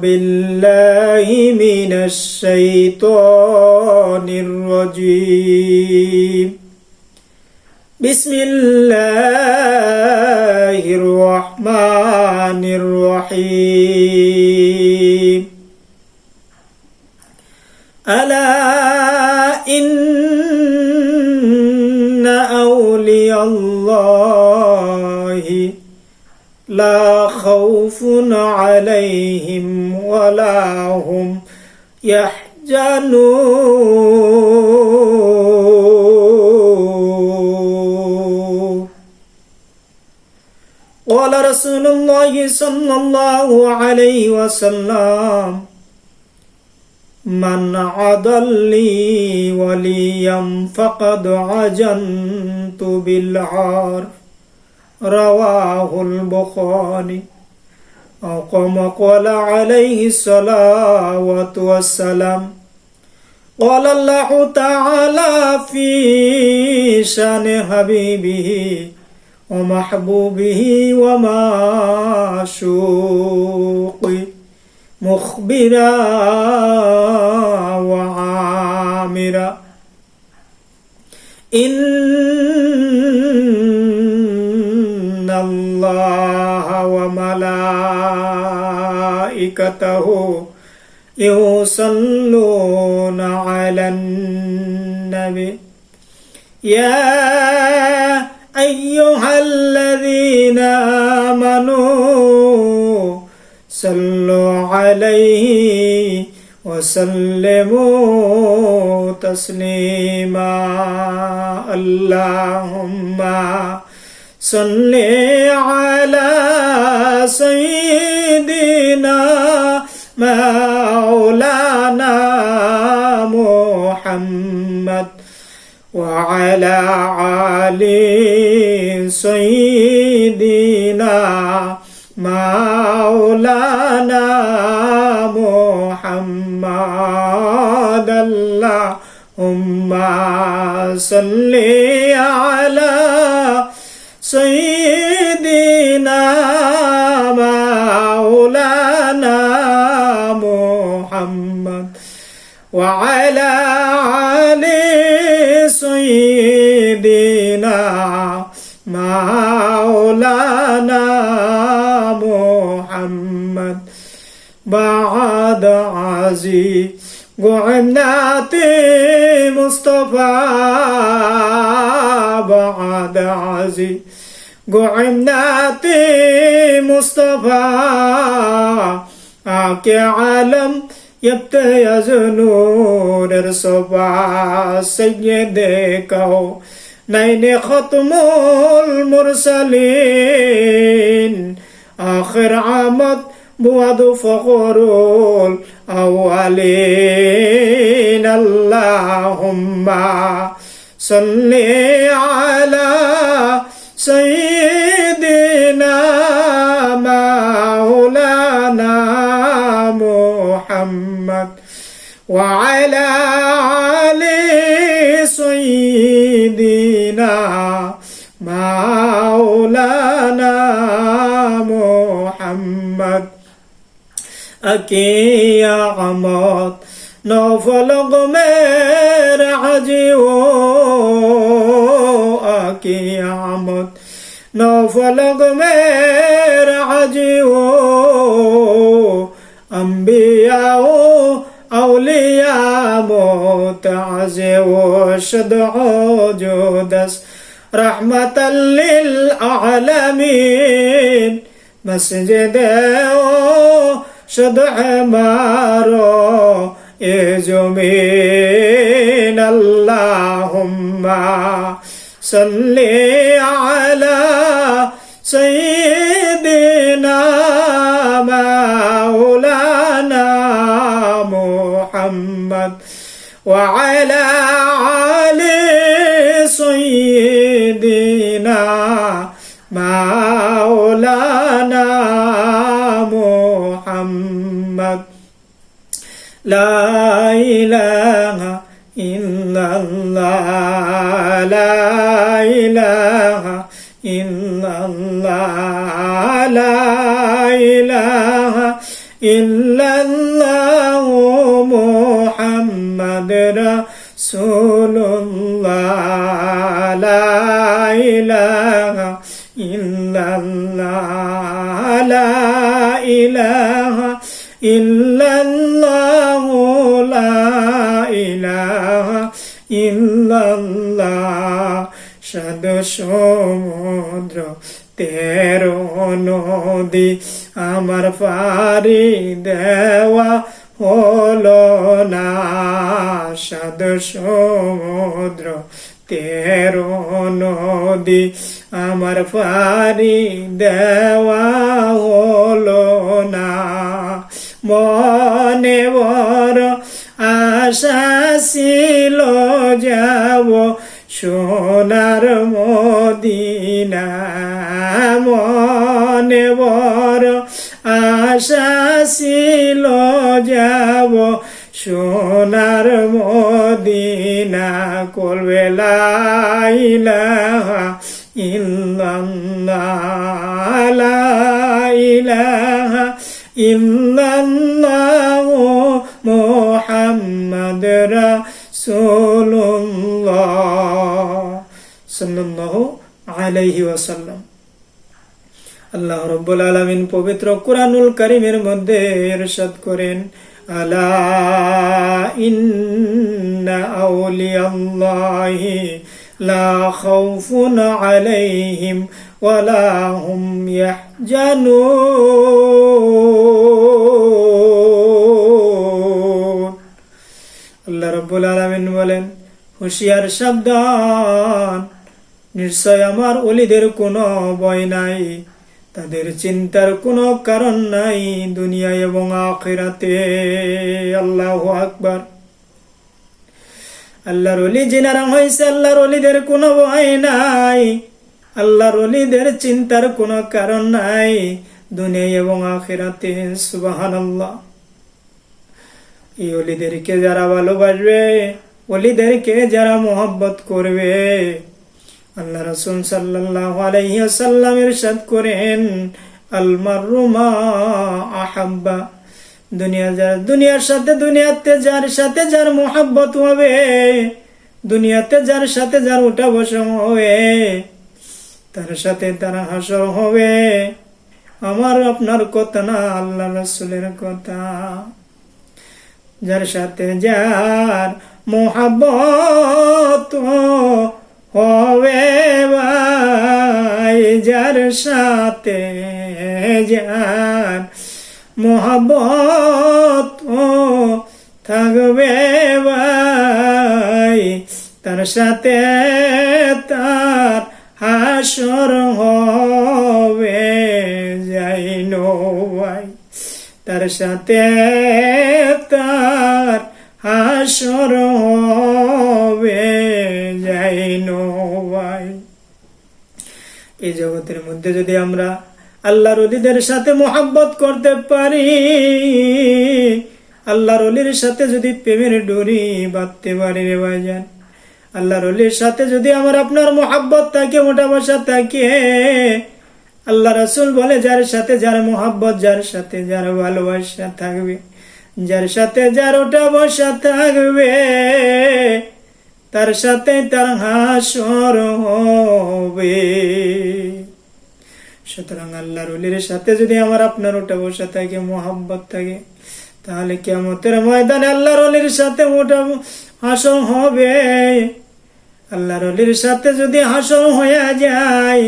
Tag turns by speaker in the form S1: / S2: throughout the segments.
S1: بالله من الشيطان الرجيم بسم الله الرحمن الرحيم ألا إن أولياء الله لا خوف عليهم ولا هم يحزنون قال رسول الله صلى الله عليه وسلم من عادى لي وليا فقد عجنت بالعار رواه البخاري أو كما قال عليه الصلاة والسلام قال الله تعالى في شان حبيبه ومحبوبه ومعشوقه مخبرا وعامرا إن الله وملائكته يصلون على النبي يا أيها الذين آمنوا صلوا عليه وسلموا تسليما اللهم صل على سيدنا مولانا محمد وعلى آل سيدنا مولانا محمد اللهم صل على سيدنا مولانا محمد وعلى آل سيدنا مولانا محمد بعد عزيز وعنات مصطفى بعد عزيز وعنات مصطفى آكي عالم يبتيز نور الصفا سيد كونين ختم المرسلين آخر عمد بود فخر الأولين اللهم صل على سيدنا مولانا محمد وعلى آل سيدنا مولانا محمد أكي يا عماد نوفلق مير عجيو أكي يا عماد نوفلق مير عجيو أنبياء أولياء متعزو شدعو جودس رحمة للعالمين مسجد شدع مارو إجمين اللهم صل على سيدنا مولانا محمد وعلى آل سيدنا مولانا محمد لا إله إلا الله لا إله إلا الله لا إله ইল্লাল্লাহু মুহাম্মাদ রাসূলুল্লাহ লা ইলাহা ইল্লাল্লাহ লা ইলাহা ইল্লাল্লাহু লা ইলাহা ইল্লাল্লাহ সাত সমুদ্র 13 নদী আমার পারি দেওয়া হলো না সাত সমুদ্র 13 নদী আমার পারি দেওয়া হলো না মনে বড় আশা ছিল যাব সোনার মদিনা মনে বড় আশা ছিল যাব সোনার মদিনা করবে লা ইলাহা ইল্লাল্লাহ লা ইলাহা ইল্লাল্লাহু মুহাম্মাদ রাসূলুল্লাহ সাল্লাল্লাহু আলাইহি ওয়াসাল্লাম। আল্লাহ রাব্বুল আলামিন পবিত্র কুরআনুল কারীমের মধ্যে ইরশাদ করেন আলা ইন্না আউলিয়াল্লাহি লা খাউফুন আলাইহিম ওয়া লা হুম ইয়াহজানুন। আল্লাহ রাব্বুল আলামিন বলেন হুঁশিয়ার সাবধান, নিশ্চয় আমার ওলিদের কোনো ভয় নাই, তাদের চিন্তার কোনো কারণ নাই দুনিয়া এবং আখিরাতে। আল্লাহু আকবার। আল্লাহর ওলি যিনারা হয়েছে আল্লাহর ওলিদের কোনো ভয় নাই, আল্লাহর ওলিদের চিন্তার কোনো কারণ নাই দুনিয়া এবং আখিরাতে। সুবহানাল্লাহ। এই ওলিদেরকে যারা ভালোবাসবে, ওলিদেরকে যারা মোহাব্বত করবে, আল্লাহ রাসূল সাল্লাল্লাহু আলাইহি ওয়াসাল্লাম ইরশাদ করেন আল মাররু মা আহাব্বা। দুনিয়ার সাথে দুনিয়াতে যার সাথে যার মোহাব্বত হবে, দুনিয়াতে যার সাথে যার উঠা বসা হবে, তার সাথে তার হাসর হবে। আমার আপনার কথা না, আল্লাহ রাসূলের কথা। যার সাথে যার মোহাব্বত হবে ভাই, যার সাথে যার মোহাব্বত থাকবে ভাই, তার সাথে তার হাসর হবে যাইনো ভাই, তার সাথে তার হাসর হবে যাইনো ভাই। এই জগতের মধ্যে যদি আমরা আল্লাহর ওলিদের সাথে মোহাব্বত করতে পারি, আল্লাহর ওলির সাথে যদি প্রেমের ডোরি বাঁধতে পারি রে ভাইজান, আল্লাহর ওলির সাথে যদি আমার আপনার মোহাব্বত থাকে, মোটা বসা থাকে, আল্লাহ রাসূল বলে যার সাথে যার মোহাব্বত, যার সাথে যার ভালোবাসা থাকবে, যার সাথে যার ওটা বসা থাকবে, তার সাথে তার হাসর হবে। সুতরাং আল্লাহর ওলির সাথে যদি আমার আপনার ওটা বসা থাকে, মোহাব্বত থাকে, তাহলে কিয়ামতের ময়দানে আল্লাহর ওলির সাথে ওটা হাসর হবে। আল্লাহর ওলির সাথে যদি হাসর হয়ে যায়,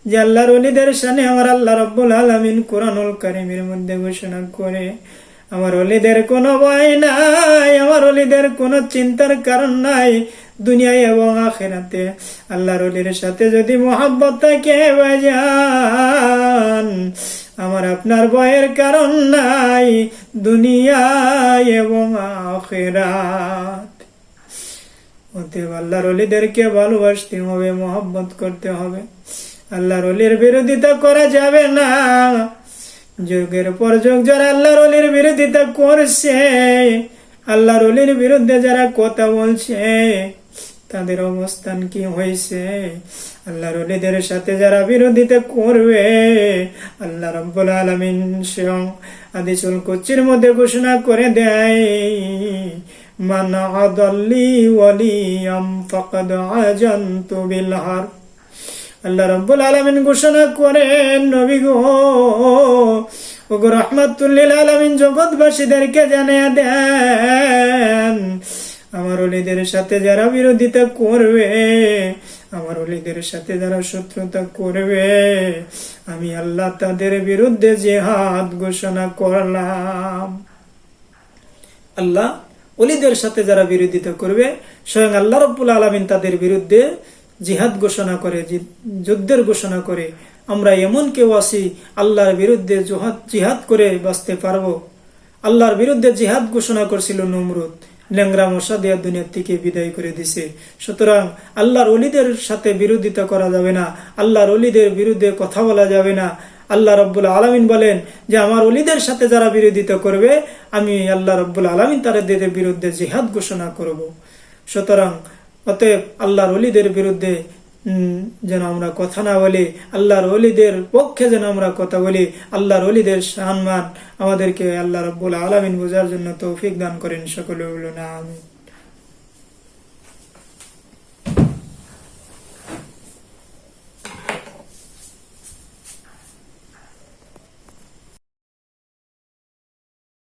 S1: যে আল্লাহর ওলিদের সামনে আমার আল্লাহ রাব্বুল আলামিন কুরআনুল কারীমের মধ্যে ঘোষণা করে আমার ওলিদের কোনো ভয় নাই, আমার ওলিদের কোনো চিন্তার কারণ নাই দুনিয়ায় এবং আখিরাতে। আল্লাহর ওলির সাথে যদি মোহাব্বত থাকে ভাইজান, আমার আপনার ভয়ের কারণ নাই দুনিয়ায় এবং আখিরাত। অতএব আল্লাহর ওলিদেরকে ভালোবাসতে হবে, মোহাব্বত করতে হবে। আল্লাহর ওলির বিরোধিতা করা যাবে না। যুগের পর যুগ যারা আল্লাহর ওলির বিরোধিতা করছে, আল্লাহর ওলির বিরুদ্ধে যারা কথা বলছে, তাদের অবস্থান কি হয়েছে। আল্লাহর ওলিদের সাথে যারা বিরোধিতা করবে, আল্লাহ রাব্বুল আলামিন স্বয়ং হাদিসুল কুদসির মধ্যে ঘোষণা করে দেয়, মান আদাল্লি ওয়ালিয়াম ফাকাদ আজানতু বিল হারব। আল্লাহ রাব্বুল আলামিন ঘোষণা করেন, নবী গো, ওগো রাহমাতুল লিল আলামিন জগৎবাসীদেরকে জানিয়ে দেন, আমার ওলিদের সাথে যারা বিরোধিতা করবে, আমার ওলিদের সাথে যারা শত্রুতা করবে, আমি আল্লাহ তাদের বিরুদ্ধে জিহাদ ঘোষণা করলাম। আল্লাহ ওলিদের সাথে যারা বিরোধিতা করবে, স্বয়ং আল্লাহ রাব্বুল আলামিন তাদের বিরুদ্ধে জিহাদ ঘোষণা করে, যুদ্ধের ঘোষণা করে। আমরা এমন কেউ আছি আল্লাহর বিরুদ্ধে জিহাদ করে বাঁচতে পারবো? আল্লাহর বিরুদ্ধে জিহাদ ঘোষণা করছিল নমরুদ, ল্যাংরা মশা দিয়া দুনিয়ার থেকে বিদায় করে দিছে। সুতরাং আল্লাহর ওলিদের সাথে বিরোধিতা করা যাবে না, আল্লাহর ওলিদের বিরুদ্ধে কথা বলা যাবে না। আল্লাহ রাব্বুল আলামিন বলেন যে আমার ওলিদের সাথে যারা বিরোধিতা করবে, আমি আল্লাহ রাব্বুল আলামিন তাদের বিরুদ্ধে জিহাদ ঘোষণা করব। সুতরাং অতএব আল্লাহর ওলিদের বিরুদ্ধে যেন আমরা কথা না বলি, আল্লাহর ওলিদের পক্ষে যেন আমরা কথা বলি। আল্লাহর ওলিদের সম্মান আমাদেরকে আল্লাহ রাব্বুল আলামিন বোঝার জন্য তৌফিক দান করেন। সকলে বলুন আমিন।